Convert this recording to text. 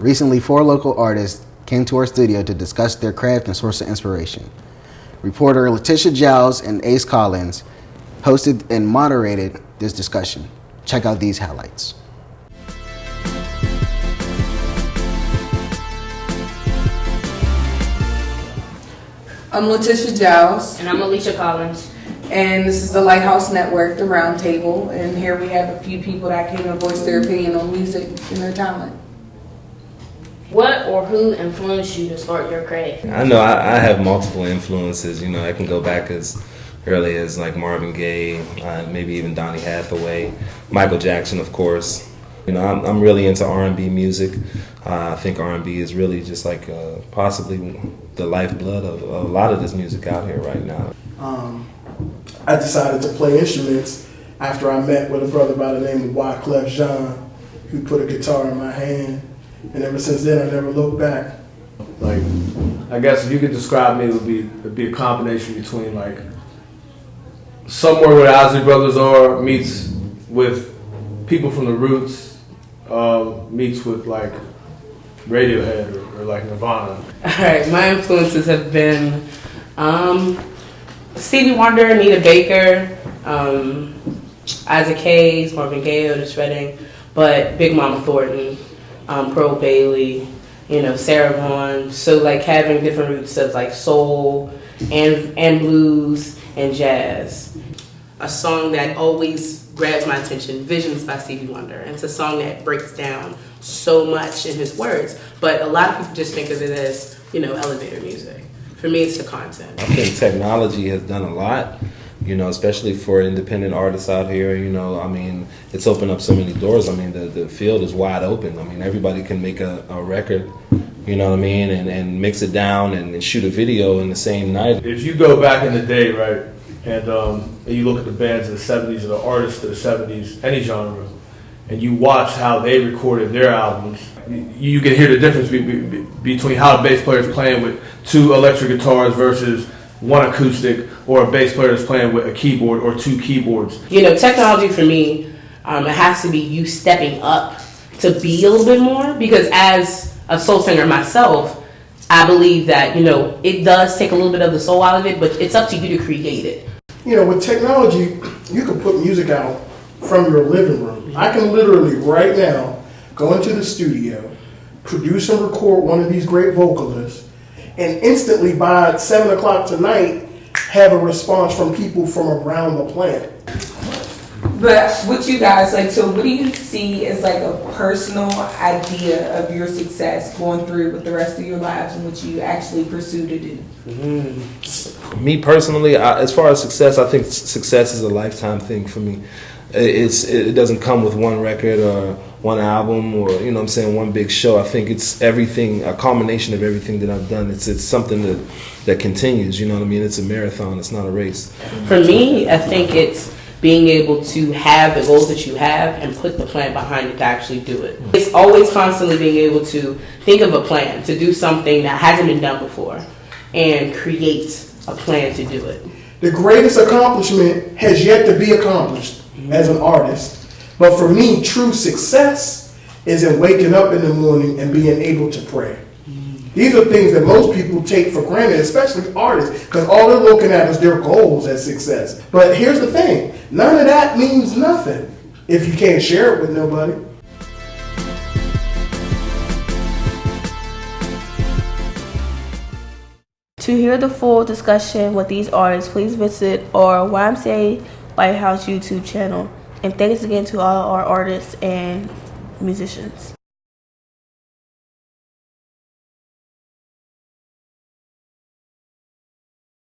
Recently, 4 local artists came to our studio to discuss their craft and source of inspiration. Reporter Letitia Giles and Ace Collins hosted and moderated this discussion. Check out these highlights. I'm Letitia Giles. And I'm Alicia Collins. And this is the Lighthouse Network, the Roundtable. And here we have a few people that came to voice their opinion on music and their talent. What or who influenced you to start your craft? I know I have multiple influences. I can go back as early as like Marvin Gaye, maybe even Donny Hathaway, Michael Jackson, of course. I'm really into R&B music. I think R&B is really just like possibly the lifeblood of a lot of this music out here right now. I decided to play instruments after I met with a brother by the name of Wyclef Jean, who put a guitar in my hand. And ever since then, I never looked back. Like, I guess if you could describe me, it'd be a combination between like somewhere where the Isley Brothers are meets with people from the Roots, meets with like Radiohead or like Nirvana. All right, my influences have been Stevie Wonder, Anita Baker, Isaac Hayes, Marvin Gaye, Otis Redding, but Big Mama Thornton. Pearl Bailey, Sarah Vaughan. So like having different roots of like soul and blues and jazz. A song that always grabs my attention, Visions by Stevie Wonder. And it's a song that breaks down so much in his words, but a lot of people just think of it as, elevator music. For me, it's the content. I think technology has done a lot, especially for independent artists out here. It's opened up so many doors. The field is wide open. Everybody can make a record, and mix it down and shoot a video in the same night. If you go back in the day, right, and you look at the bands of the 70s or the artists of the 70s, any genre, and you watch how they recorded their albums, you can hear the difference between how a bass player is playing with 2 electric guitars versus 1 acoustic, or a bass player is playing with a keyboard or 2 keyboards. Technology for me, it has to be you stepping up to be a little bit more, because as a soul singer myself, I believe that, it does take a little bit of the soul out of it, but it's up to you to create it. With technology, you can put music out from your living room. I can literally right now go into the studio, produce and record one of these great vocalists, and instantly by 7 o'clock tonight have a response from people from around the planet. But what you guys so what do you see as like a personal idea of your success going through with the rest of your lives and what you actually pursue to do? Me personally, as far as success, I think success is a lifetime thing for me. It doesn't come with one record or one album or one big show. I think it's everything, a culmination of everything that I've done. It's something that continues. It's a marathon. It's not a race. For me, I think it's being able to have the goals that you have and put the plan behind it to actually do it. It's always constantly being able to think of a plan to do something that hasn't been done before and create a plan to do it. The greatest accomplishment has yet to be accomplished as an artist. But for me, true success is in waking up in the morning and being able to pray. These are things that most people take for granted, especially artists, because all they're looking at is their goals as success. But here's the thing, none of that means nothing if you can't share it with nobody. To hear the full discussion with these artists, please visit our YMCA Lighthouse YouTube channel. And thanks again to all our artists and musicians.